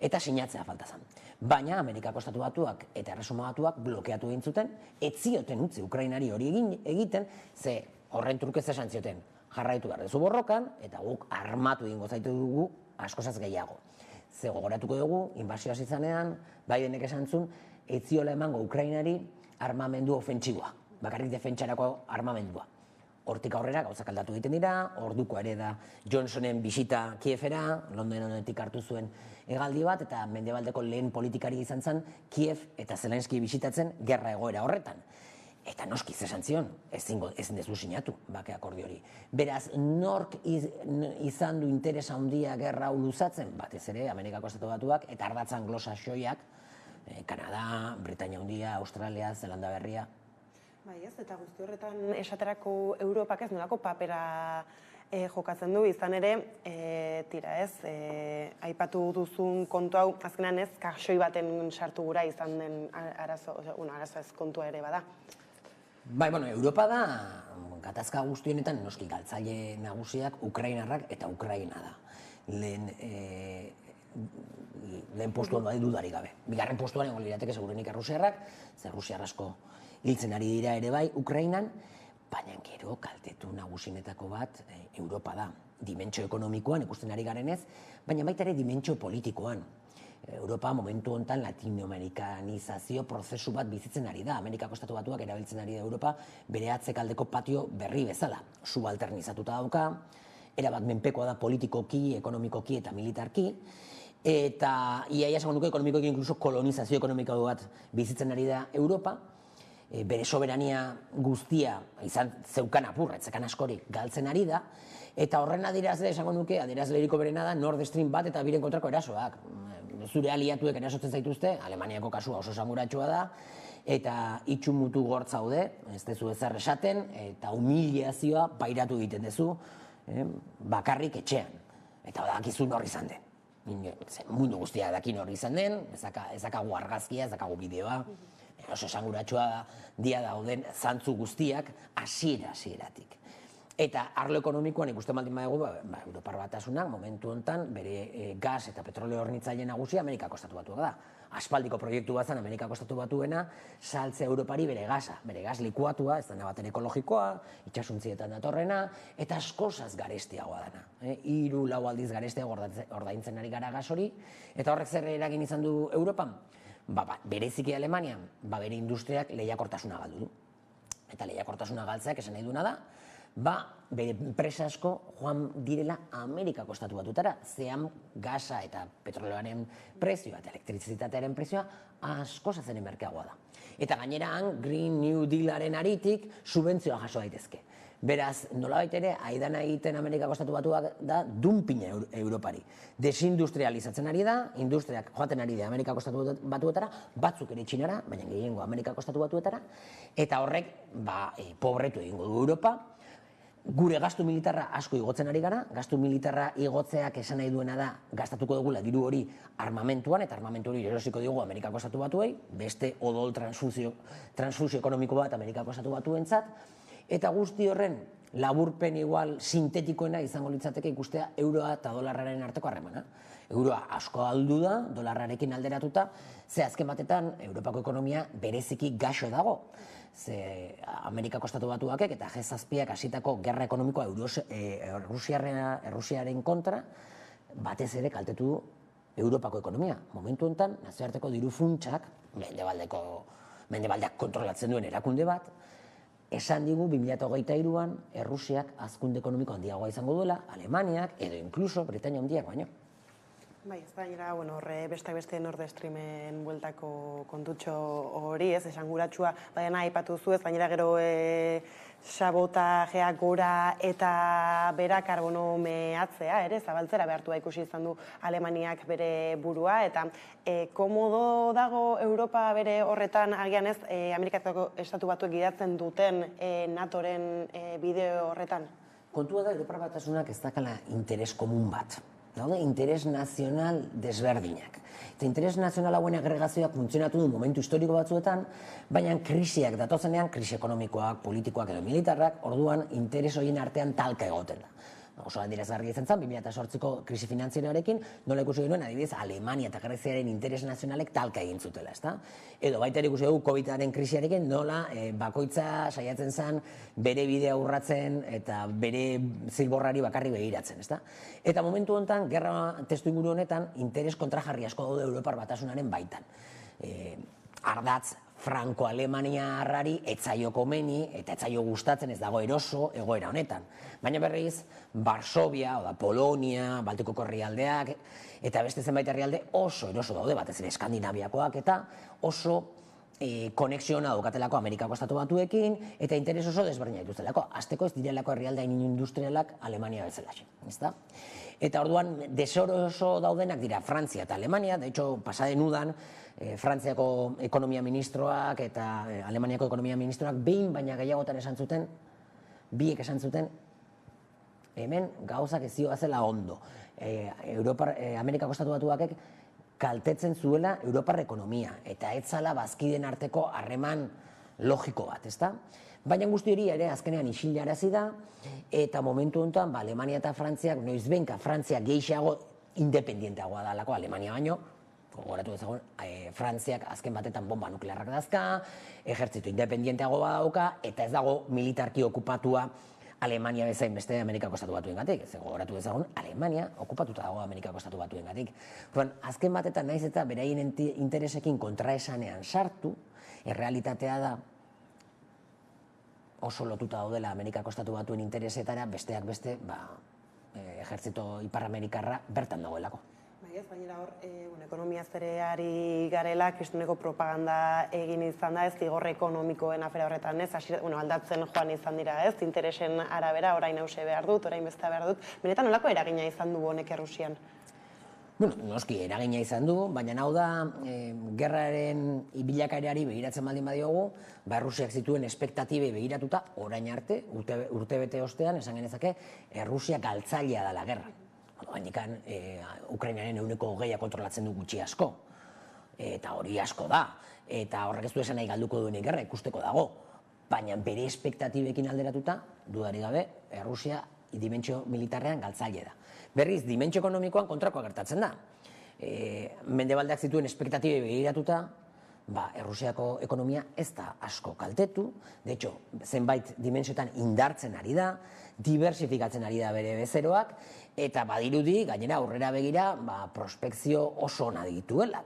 eta sinatzea falta zen. Baina Amerikako Estatu Batuak eta Erresuma Batuak blokeatu egin zuten, ez zioten utzi Ukrainari hori egiten, ze horren trukez esan zioten, jarraitu behar duzu borrokan, eta guk armatu egingo zaitu dugu askozaz gehiago. Ze gogoratuko dugu, inbasioaz izanean, Bidenek esan zuen, ez ziola emango Ukrainari armamendu ofentsiboa, bakarrik defentsarako armamendua. Hortik aurrera gauzak aldatu egiten dira, orduko ere da Johnsonen bisita Kievera, Londonetik hartu zuen hegaldi bat, eta mendebaldeko lehen politikari izan zen Kiev eta Zelenski bisitatzen gerra egoera horretan. Eta noski esan zion, ezin dezu sinatu bake akordio hori. Beraz, nork izan du interesa handia gerra hau luzatzen, batez ere Amerikako Estatu Batuak eta ardatz anglosaxoiak, Kanada, Britainia Handia, Australia, Zelanda Berria. Bai ez, eta guzti horretan esaterako Europak ez nolako papera jokatzen du, izan ere, tira ez, aipatu duzun kontu hau, azkenan ez, kaxoi baten sartu gura izan den arazo ez kontua ere bada. Bai, bueno, Europa da, gatazka guztionetan, noski galtzaile nagusiak Ukrainarrak eta Ukraina da. Lehen postuan badi dudarik gabe. Bigarren postuan egon lirateke segurenik Errusiarrak, ze Errusiar asko hiltzen ari dira ere bai Ukrainan, baina gero kaltetu nagusinetako bat Europa da. Dimentsio ekonomikoan ikusten ari garenez, baina baita ere dimentsio politikoan. Europa momentu honetan latinoamerikanizazio prozesu bat bizitzen ari da. Amerikako Estatu Batuak erabiltzen ari da Europa bere atzekaldeko patio berri bezala. Subalternizatuta dauka, erabat menpekoa da politikoki, ekonomikoki eta militarki, eta iaia esango nuke ekonomikoki inkluso kolonizazio ekonomiko bat bizitzen ari da Europa, bere soberania guztia izan zeukan apurra, etzekan askorik galtzen ari da, eta horren adierazle esango nuke, adierazleriko berena da Nord Stream bat eta biren kontrako erasoak. Zure aliatuek erasotzen zaituzte, Alemaniako kasua oso esanguratsua da, eta itxumutu gortz zaude, ez dezu ezer esaten, eta humiliazioa pairatu egiten dezu, bakarrik etxean. Eta dakizu nor izan den. Mundu guztia daki nor izan den, ezakagu argazkia, ezakagu bideoa, oso esanguratsua dia dauden zantzu guztiak hasieratik. Eta arlo ekonomikoan ikusten baldin badugu, Europar Batasunak momentu honetan bere gas eta petroleo hornitzaile nagusia Amerikako Estatu Batuak da. aspaldiko proiektu bat zen Amerikako Estatu Batuena, saltzea Europari bere gasa, bere gas likuatua, ez dena baten ekologikoa, itxasuntzietan datorrena, eta askozaz garestiagoa dana. 3-4 aldiz garestiago ordaintzen ari gara gas hori, eta horrek zer eragin izan du Europan? Bereziki Alemanian, bere industriak lehiakortasuna galdu du. Eta lehiakortasuna galtzeak esan nahi duena da, bere enpresa asko joan direla Amerikako Estatu Batuetara, zean gasa eta petroleoaren prezioa eta elektrizitatearen prezioa asko zazenen merkeagoa da. Eta gaineran Green New Dealaren aritik subentzioa jaso daitezke. Beraz, nolabait ere, aidana egiten Amerikako Estatu Batuak da dumpina Europari. Desindustrializatzen ari da, industriak joaten ari da Amerikako Estatu Batuetara, batzuk ere Txinara, baina gehiengo Amerikako Estatu Batuetara, eta horrek, pobretu egingo du Europa. Gure gastu militarra asko igotzen ari gara, gastu militarra igotzeak esan nahi duena da gastatuko dugula diru hori armamentuan, eta armamentu hori erosiko dugu Amerikako Estatu Batuei, beste odol transfusio ekonomiko bat Amerikako Estatu Batuentzat, eta guzti horren laburpen igual sintetikoena izango litzateke ikustea euroa eta dolarraren arteko harremana. Euroa asko aldu da, dolarrarekin alderatuta, ze azken batetan Europako ekonomia bereziki gaxo dago. Ze Amerikako Estatu Batuakek eta G7ak hasitako gerra ekonomikoa Errusiaren kontra, batez ere kaltetu du Europako ekonomia. Momentu honetan, nazioarteko diru funtsak, mendebaldeak kontrolatzen duen erakunde bat, esan digu 2023an Errusiak hazkunde ekonomiko handiagoa izango duela, Alemaniak edo inkluso Britainia handiak baino. Bai, ez gainera, beste Nord Streamen bueltako kontutxo hori, ez, esanguratsua, baina aipatu zu ez, gainera gero sabotajea gora eta bera karbono mehatzea, ere, zabaltzera behartua ikusi izan du Alemaniak bere burua, eta komodo dago Europa bere horretan, agian ez, Amerikako Estatu Batuek gidatzen duten NATOren bideo horretan? Kontua da, Europar Batasunak ez dakala interes komun bat. Daude, interes nazional desberdinak. Eta interes nazional hauen agregazioak funtzionatu du momentu historiko batzuetan, baina krisiak datozenean, krisi ekonomikoak, politikoak edo militarrak, orduan interes horien artean talka egoten da. Oso adierazgarria izan zen, 2008ko krisi finantzieroarekin, nola ikusi genuen, adibidez, Alemania eta Greziaren interes nazionalek talka egin zutela, ezta? Edo baita ere ikusi dugu COVID-aren krisiarekin nola bakoitza saiatzen zen bere bidea urratzen eta bere zilborrari bakarri begiratzen, ezta? Eta momentu honetan, gerra testu inguru honetan, interes kontrajarri asko daude Europar Batasunaren baitan. Ardatz franko-alemaniarrari etzaio komeni eta etzaio gustatzen ez dago eroso egoera honetan. Baina berriz, Varsovia, Polonia, Baltikoko herrialdeak eta beste zenbait herrialde oso eroso daude, batez ere Eskandinaviakoak eta oso konexiona daukatelako Amerikako Estatu Batuekin eta interes oso desberdinak dituztelako. Hasteko ez direlako herrialde hain industrialak Alemania bezalaxe, ezta? Eta orduan desoroso daudenak dira Frantzia eta Alemania, de hecho, pasaden udan Frantziako ekonomia ministroak eta Alemaniako ekonomia ministroak behin baina gehiagotan esan zuten, biek esan zuten, hemen gauzak ez zioazela ondo. Amerikako Estatu Batuakek kaltetzen zuela Europar ekonomia, eta etzala bazkiden arteko harreman logiko bat, ezta? Baina guzti hori ere azkenean isilarazi da, eta momentu honetan Alemania eta Frantziak, noizbenka Frantzia gehiago independienteagoa dalako Alemania baino, gogoratu dezagun, Frantziak azken batetan bomba nuklearrak dazka, ejertzito independienteagoa dauka, eta ez dago militarki okupatua Alemania bezain beste Amerikako Estatu Batuengatik. Ez gogoratu dezagun, Alemania okupatuta dago Amerikako Estatu Batuengatik. Azken batetan naiz eta beraien interesekin kontraesanean sartu, errealitatea da oso lotuta daudela Amerikako Estatu Batuen interesetara, besteak beste, ejertzito Ipar-Amerikarra bertan dagoelako. Baina hor, ekonomia zereari garela, kristuneko propaganda egin izan da, ez zigor ekonomikoen afera horretan, ez, aldatzen joan izan dira, ez, interesen arabera, orain hause behar dut, orain beste behar dut. Benetan, nolako eragina izan du honek Errusian? Noski, eragina izan du, baina hau da, gerraren bilakaerari begiratzen baldin badiogu, Errusiak zituen espektatibei begiratuta, orain arte, urtebete ostean, esan genezake, Errusia galtzailea dela gerra. Bainikan, Ukrainaren 20% kontrolatzen du gutxi asko, eta hori asko da, eta horrek ez du esan nahi galduko duenik gerra, ikusteko dago, baina bere espektatibekin alderatuta, dudari gabe, Errusia dimentsio militarrean galtzaile da. Berriz, dimentsio ekonomikoan kontrakoa gertatzen da. mendebaldeak zituen espektatibei begiratuta, Errusiako ekonomia ez da asko kaltetu, de hecho, zenbait dimensioetan indartzen ari da, diversifikatzen ari da bere bezeroak, eta badirudi, gainera aurrera begira, prospekzio oso ona dituela.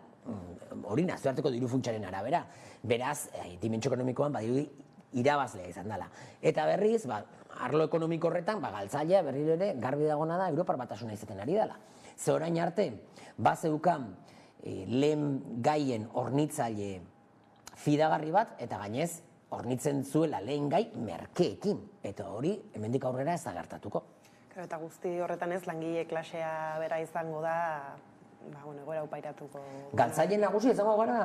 Hori nazioarteko diru funtsaren arabera. Beraz, dimentsio ekonomikoan badirudi irabazlea izan dela. Eta berriz, arlo ekonomiko horretan, galtzailea berriro ere garbi dagona da Europar Batasuna izaten ari dela. Ze orain arte, bazeukan lehen gaien hornitzaile fidagarri bat, eta gainez, hornitzen zuela lehen gai merkeekin. Eta hori, hemendik aurrera ez da gertatuko. Eta guzti horretan ez, langile klasea bera izango da, egoera upairatuko. Galtzaile nagusi izango gara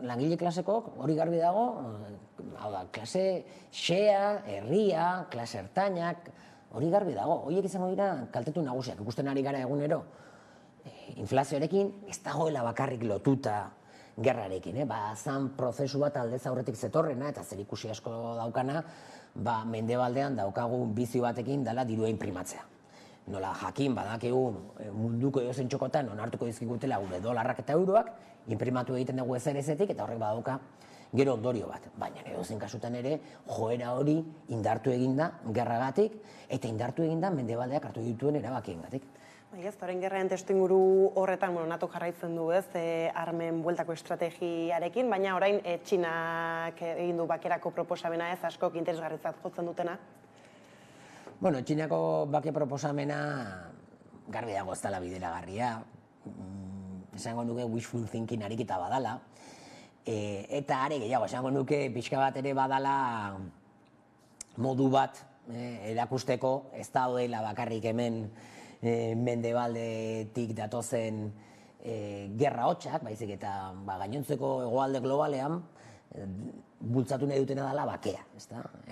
langile klasekok, hori garbi dago, hau da, klase xea, herria, klase ertainak, hori garbi dago. Horiek izango dira kaltetu nagusiak, ikusten ari gara egunero. Inflazioarekin ez dagoela bakarrik lotuta gerrarekin, zan prozesu bat aldez aurretik zetorrena eta zer ikusi asko daukana, mendebaldean daukagu bizio batekin dela dirua inprimatzea. Nola jakin badakigu munduko edozein txokotan onartuko dizkigutela gure dolarrak eta euroak, inprimatu egiten dugu ezer ezetik eta horrek badauka gero ondorio bat. Baina edozein kasutan ere joera hori indartu eginda gerragatik eta indartu eginda mendebaldeak hartu dituen erabakiengatik. Horren gerraren testuinguru horretan NATO jarraitzen du armen bueltako estrategiarekin, baina orain Txinak egin du bakerako proposamena askok interesgarritzat jotzen dutena? Txinako bake proposamena garbi dago ez dela bideragarria, esango nuke wishful thinking ariketa badala, eta are gehiago, esango nuke pixka bat ere badala modu bat erakusteko ez daudela bakarrik hemen mendebaldetik datozen gerra hotxak, baizik eta gainontzeko hegoalde globalean bultzatu nahi dutena dela bakea.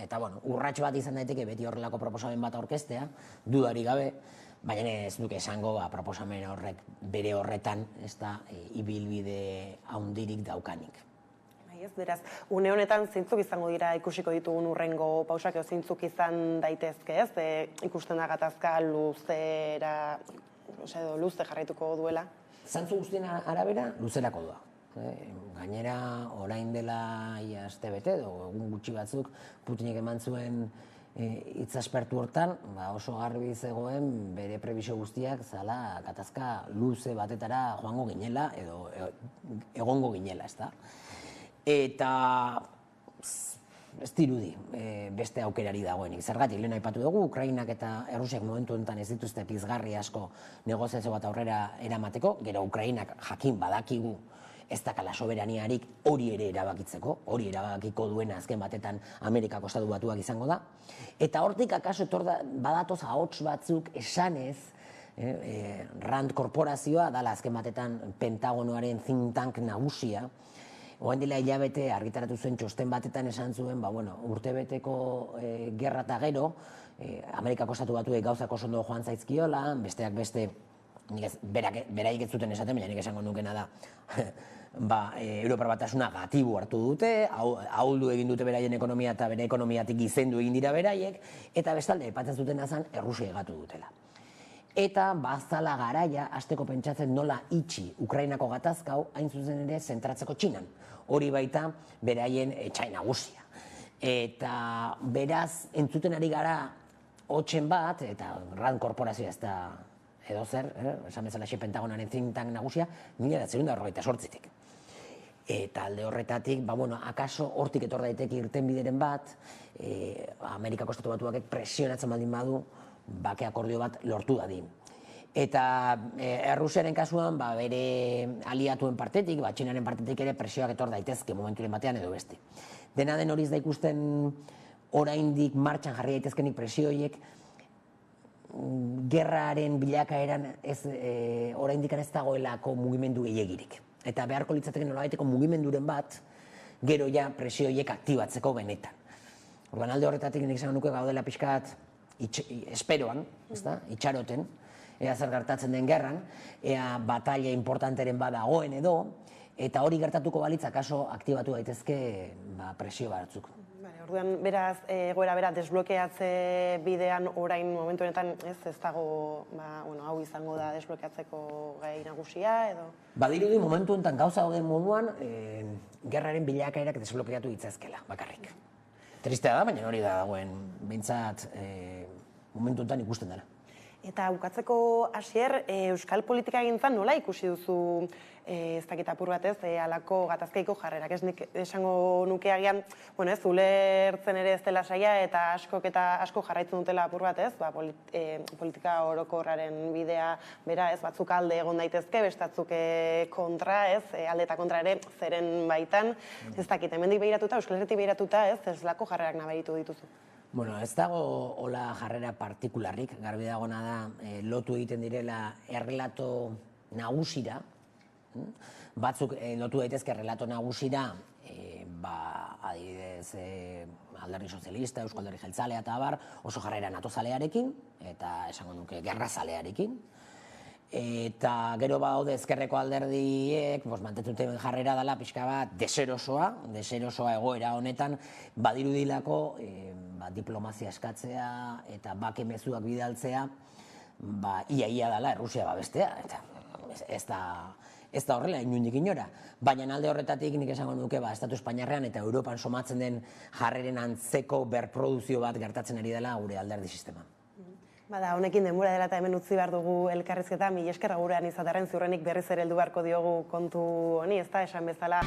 Eta urrats bat izan daiteke beti horrelako proposamen bat aurkeztea, dudari gabe, baina ez duke esango proposamen horrek bere horretan ibilbide handirik daukanik. Beraz, une honetan zeintzuk izango dira ikusiko ditugun urrengo pausak edo zeintzuk izan daitezke, ikusten da gatazka luzera, luze jarraituko duela? Zantzu guztien arabera, luzerako doa. Gainera, orain dela astebete edo egun gutxi batzuk Putinek eman zuen hitzaspertu hortan, oso garbi zegoen bere prebisio guztiak zala gatazka luze batetara joango ginela edo egongo ginela, ezta? Eta ez dirudi beste aukerari dagoenik. Zergatik, lehen aipatu dugu, Ukrainak eta Errusiak momentu honetan ez dituzte pizgarri asko negoziazio bat aurrera eramateko, gero Ukrainak jakin badakigu ez dakala soberaniarik hori ere erabakitzeko, hori erabakiko duena azken batetan Amerikako Estatu Batuak izango da. Eta hortik akaso badatoz ahots batzuk esanez, Rand korporazioa dala azken batetan Pentagonoaren think tank nagusia, Oan dela hilabete argitaratu zuen txosten batetan esan zuen, urtebeteko gerra eta gero, Amerikako Estatu Batuek gauzak oso ondo joan zaizkiola, besteak beste, beraik ez zuten esaten, baina nik esango nukena da, Europar Batasuna gatibu hartu dute, ahuldu egin dute beraien ekonomia eta bere ekonomiatik gizendu egin dira beraiek, eta bestalde, epatzen zuten azan, Errusia egatu dutela. Eta bazala garaia, hasteko pentsatzen nola itxi Ukrainako gatazkau, hain zuzen ere zentratzeko Txinan. Hori baita beraien etxai nagusia. Eta beraz, entzuten ari gara hotxen bat, eta Rand korporazioa ez da edo zer, esan bezala Pentagonaren think tank nagusia, 1948tik. Eta alde horretatik, akaso hortik etor daiteke irtenbideren bat, Amerikako Estatu Batuak presionatzen baldin badu, bake akordio bat lortu dadin. Eta Errusiaren kasuan, bere aliatuen partetik, Txinaren partetik ere presioak etor daitezke momenturen batean edo beste. Dena den hori ez da ikusten oraindik martxan jarri daitezkenik presioiek, gerraren bilakaeran oraindik ez dagoelako mugimendu gehiegirik. Eta beharko litzateke nolabaiteko mugimenduren bat, gero ja presioiek aktibatzeko benetan. Orduan alde horretatik nik esan nuke gaudela pixkat esperoan, itxaroten, ea zer gertatzen den gerran, ea batalla importanteren badagoen edo, eta hori gertatuko balitz akaso aktibatu daitezke presio batzuk. Orduan, beraz, egoera bera desblokeatze bidean orain momentu honetan ez dago, hau izango da desblokeatzeko gai nagusia edo? Badirudi momentu honetan gauza dauden moduan, gerraren bilakaerak desblokeatu ditzazkela, bakarrik. Tristea da, baina hori da dagoen, behintzat momentu honetan ikusten dela. Eta bukatzeko Asier, euskal politika gintzan nola ikusi duzu ez dakit apur batez, halako gatazkaiko jarrerak. Ez nik esango nuke agian, ez ulertzen ere ez dela saia eta asko jarraitzen dutela apur batez, politika orokorraren bidea bera, ez batzuk alde egon daitezke, bestatzuk kontra, alde eta kontra ere zeren baitan. Ez dakit, hemendik behiratuta, Euskal Herritik behiratuta, ez lako jarrerak nabaritu dituzu. Bueno, ez dago hola jarrera partikularrik, garbi dagona da lotu egiten direla errelato nagusira, batzuk lotu daitezke errelato nagusira, adibidez alderdi sozialista, Eusko Alderdi Jeltzalea eta abar, oso jarrera natozalearekin, eta esango nuke gerrazalearekin. Eta gero badaude ezkerreko alderdiek mantentzen jarrera dela pixka bat deserosoa egoera honetan badirudilako diplomazia eskatzea eta bake mezuak bidaltzea ia dela Errusia babestea. Ez da horrela inondik inora. Baina alde horretatik nik esango nuke Estatu Espainiarrean eta Europan somatzen den jarreren antzeko berproduzio bat gertatzen ari dela gure alderdi sistema. Honekin denbora dela eta hemen utzi behar dugu elkarrizketa, mila esker gurean izatearen ziurrenik berriz ere heldu beharko diogu kontu honi, ez da, esan bezala.